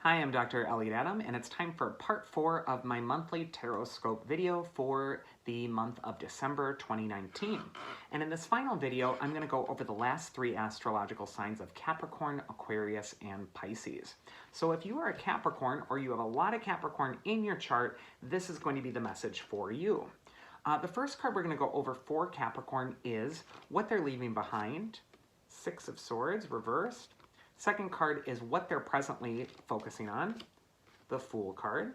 Hi, I'm Dr. Elliot and it's time for part 4 of my monthly Tarotscope video for the month of December 2019. And in this final video, I'm going to go over the last 3 astrological signs of Capricorn, Aquarius, and Pisces. So if you are a Capricorn or you have a lot of Capricorn in your chart, this is going to be the message for you. The first card we're going to go over for Capricorn is what they're leaving behind. 6 of Swords reversed. Second card is what they're presently focusing on, the Fool card.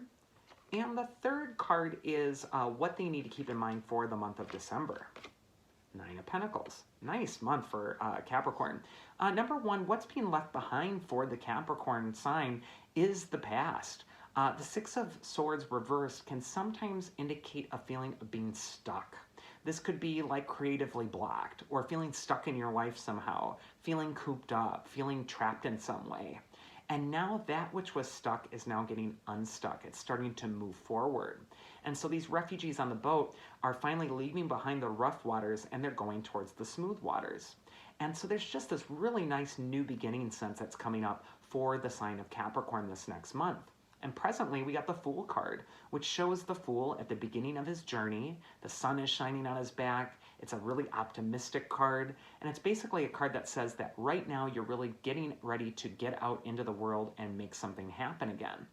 And the third card is what they need to keep in mind for the month of December. 9 of Pentacles. Nice month for Capricorn. Number 1, what's being left behind for the Capricorn sign is the past. The 6 of Swords reversed can sometimes indicate a feeling of being stuck. This could be like creatively blocked or feeling stuck in your life somehow, feeling cooped up, feeling trapped in some way. And now that which was stuck is now getting unstuck. It's starting to move forward. And so these refugees on the boat are finally leaving behind the rough waters and they're going towards the smooth waters. And so there's just this really nice new beginning sense that's coming up for the sign of Capricorn this next month. And presently, we got the Fool card, which shows the Fool at the beginning of his journey. The sun is shining on his back. It's a really optimistic card. And it's basically a card that says that right now you're really getting ready to get out into the world and make something happen again.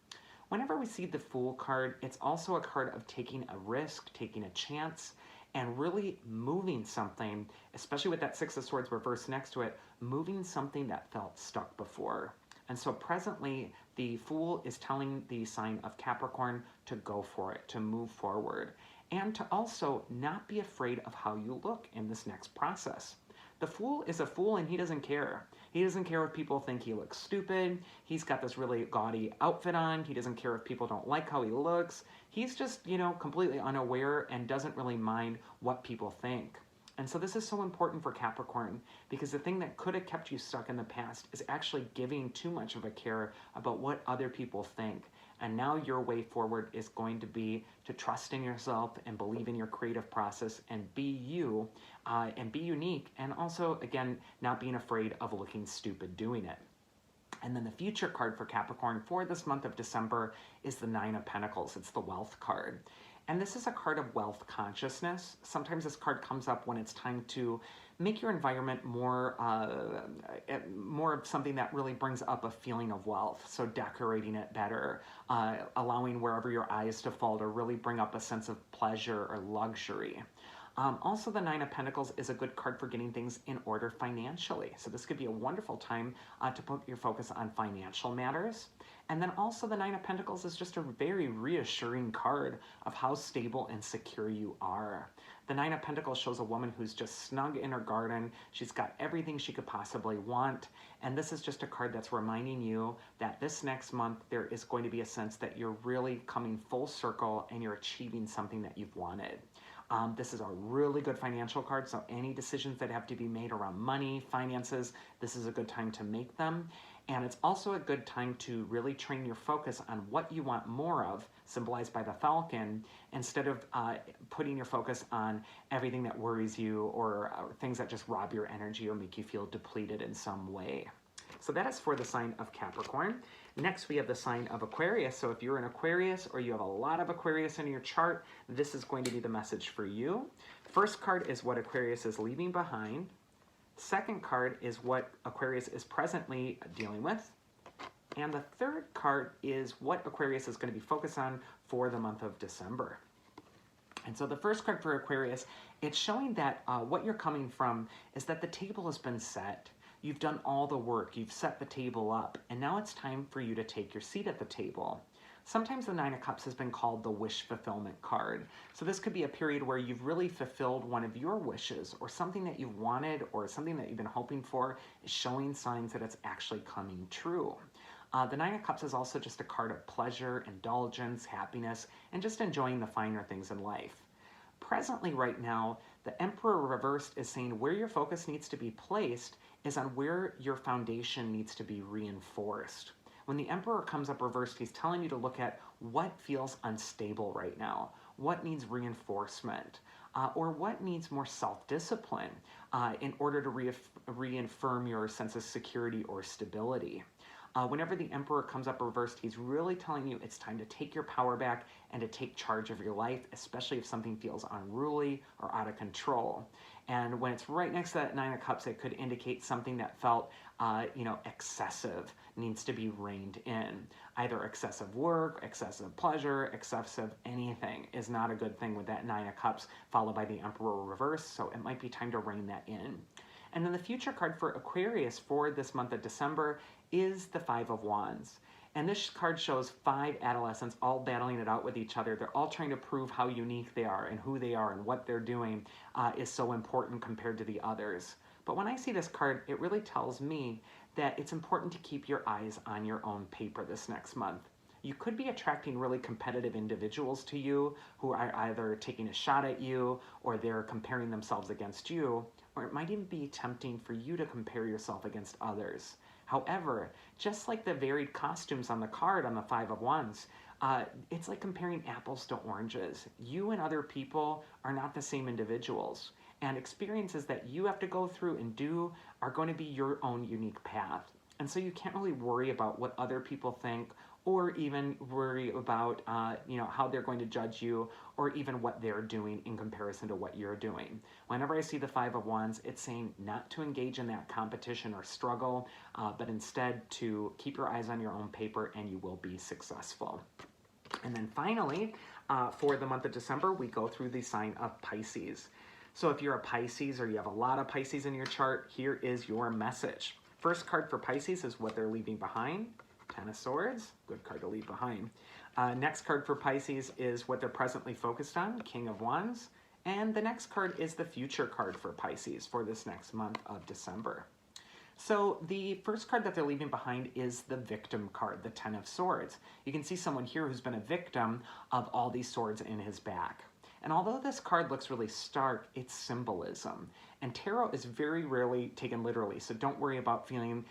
Whenever we see the Fool card, it's also a card of taking a risk, taking a chance, and really moving something, especially with that 6 of Swords reversed next to it, moving something that felt stuck before. And so presently, the Fool is telling the sign of Capricorn to go for it, to move forward, and to also not be afraid of how you look in this next process. The Fool is a fool and he doesn't care. He doesn't care if people think he looks stupid. He's got this really gaudy outfit on. He doesn't care if people don't like how he looks. He's just, completely unaware and doesn't really mind what people think. And so this is so important for Capricorn because the thing that could have kept you stuck in the past is actually giving too much of a care about what other people think. And now your way forward is going to be to trust in yourself and believe in your creative process and be you and be unique. And also, again, not being afraid of looking stupid doing it. And then the future card for Capricorn for this month of December is the 9 of Pentacles. It's the Wealth card. And this is a card of wealth consciousness. Sometimes this card comes up when it's time to make your environment more of something that really brings up a feeling of wealth. So decorating it better, allowing wherever your eyes to fall to really bring up a sense of pleasure or luxury. Also, the 9 of Pentacles is a good card for getting things in order financially. So this could be a wonderful time to put your focus on financial matters. And then also the 9 of Pentacles is just a very reassuring card of how stable and secure you are. The 9 of Pentacles shows a woman who's just snug in her garden. She's got everything she could possibly want. And this is just a card that's reminding you that this next month there is going to be a sense that you're really coming full circle and you're achieving something that you've wanted. This is a really good financial card, so any decisions that have to be made around money, finances, this is a good time to make them. And it's also a good time to really train your focus on what you want more of, symbolized by the falcon, instead of putting your focus on everything that worries you or things that just rob your energy or make you feel depleted in some way. So that is for the sign of Capricorn. Next, we have the sign of Aquarius. So if you're an Aquarius or you have a lot of Aquarius in your chart, this is going to be the message for you. First card is what Aquarius is leaving behind. Second card is what Aquarius is presently dealing with. And the third card is what Aquarius is going to be focused on for the month of December. And so the first card for Aquarius, it's showing that what you're coming from is that the table has been set. You've done all the work, you've set the table up, and now it's time for you to take your seat at the table. Sometimes the 9 of Cups has been called the wish fulfillment card. So this could be a period where you've really fulfilled one of your wishes or something that you've wanted or something that you've been hoping for is showing signs that it's actually coming true. The 9 of Cups is also just a card of pleasure, indulgence, happiness, and just enjoying the finer things in life. Presently right now, the Emperor reversed is saying where your focus needs to be placed is on where your foundation needs to be reinforced. When the Emperor comes up reversed, he's telling you to look at what feels unstable right now, what needs reinforcement, or what needs more self-discipline in order to reaffirm your sense of security or stability. Whenever the Emperor comes up reversed, he's really telling you it's time to take your power back and to take charge of your life, especially if something feels unruly or out of control. And when it's right next to that Nine of Cups, it could indicate something that felt, excessive, needs to be reined in. Either excessive work, excessive pleasure, excessive anything is not a good thing with that Nine of Cups followed by the Emperor reverse, so it might be time to rein that in. And then the future card for Aquarius for this month of December is the Five of Wands. And this card shows 5 adolescents all battling it out with each other. They're all trying to prove how unique they are and who they are and what they're doing is so important compared to the others. But when I see this card, it really tells me that it's important to keep your eyes on your own paper this next month. You could be attracting really competitive individuals to you who are either taking a shot at you or they're comparing themselves against you, or it might even be tempting for you to compare yourself against others. However, just like the varied costumes on the card on the Five of Wands, it's like comparing apples to oranges. You and other people are not the same individuals, and experiences that you have to go through and do are going to be your own unique path. And so you can't really worry about what other people think or even worry about how they're going to judge you or even what they're doing in comparison to what you're doing. Whenever I see the Five of Wands, it's saying not to engage in that competition or struggle, but instead to keep your eyes on your own paper and you will be successful. And then finally, for the month of December, we go through the sign of Pisces. So if you're a Pisces or you have a lot of Pisces in your chart, here is your message. First card for Pisces is what they're leaving behind. Ten of Swords, good card to leave behind. Next card for Pisces is what they're presently focused on, King of Wands. And the next card is the future card for Pisces for this next month of December. So the first card that they're leaving behind is the victim card, the Ten of Swords. You can see someone here who's been a victim of all these swords in his back. And although this card looks really stark, it's symbolism. And tarot is very rarely taken literally, so don't worry about feeling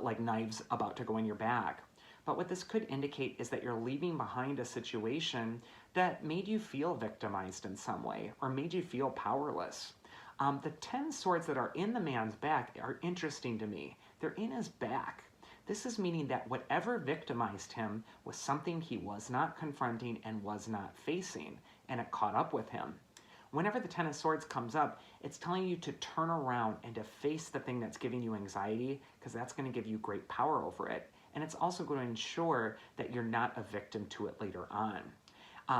like knives about to go in your back. But what this could indicate is that you're leaving behind a situation that made you feel victimized in some way, or made you feel powerless. The 10 swords that are in the man's back are interesting to me. They're in his back. This is meaning that whatever victimized him was something he was not confronting and was not facing, and it caught up with him. Whenever the Ten of Swords comes up, it's telling you to turn around and to face the thing that's giving you anxiety, because that's going to give you great power over it. And it's also going to ensure that you're not a victim to it later on.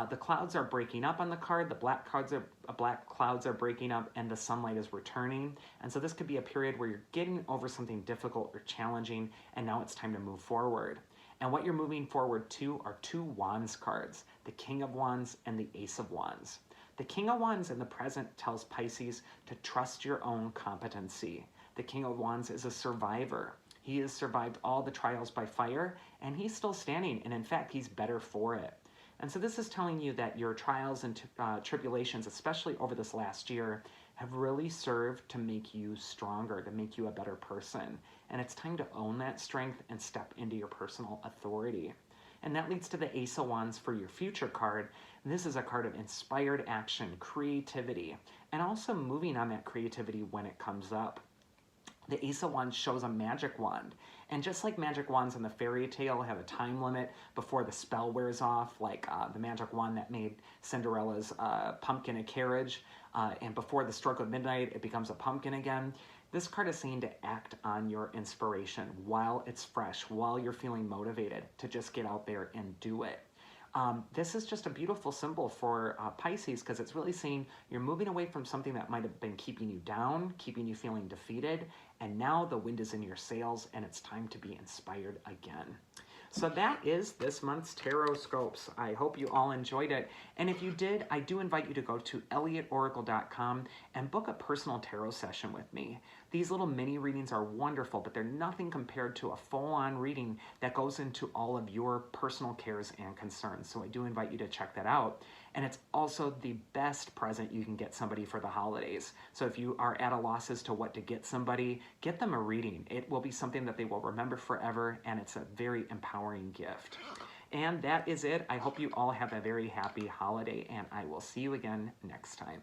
The clouds are breaking up on the card, the black clouds are breaking up, and the sunlight is returning. And so this could be a period where you're getting over something difficult or challenging, and now it's time to move forward. And what you're moving forward to are 2 Wands cards, the King of Wands and the Ace of Wands. The King of Wands in the present tells Pisces to trust your own competency. The King of Wands is a survivor. He has survived all the trials by fire, and he's still standing, and in fact, he's better for it. And so this is telling you that your trials and tribulations, especially over this last year, have really served to make you stronger, to make you a better person. And it's time to own that strength and step into your personal authority. And that leads to the Ace of Wands for your future card. This is a card of inspired action, creativity, and also moving on that creativity when it comes up. The Ace of Wands shows a magic wand. And just like magic wands in the fairy tale have a time limit before the spell wears off, like the magic wand that made Cinderella's pumpkin a carriage, and before the stroke of midnight, it becomes a pumpkin again. This card is saying to act on your inspiration while it's fresh, while you're feeling motivated to just get out there and do it. This is just a beautiful symbol for Pisces, because it's really saying you're moving away from something that might have been keeping you down, keeping you feeling defeated, and now the wind is in your sails and it's time to be inspired again. So that is this month's Tarotscopes. I hope you all enjoyed it. And if you did, I do invite you to go to elliotoracle.com and book a personal tarot session with me. These little mini readings are wonderful, but they're nothing compared to a full-on reading that goes into all of your personal cares and concerns. So I do invite you to check that out. And it's also the best present you can get somebody for the holidays. So if you are at a loss as to what to get somebody, get them a reading. It will be something that they will remember forever, and it's a very empowering gift. And that is it. I hope you all have a very happy holiday, and I will see you again next time.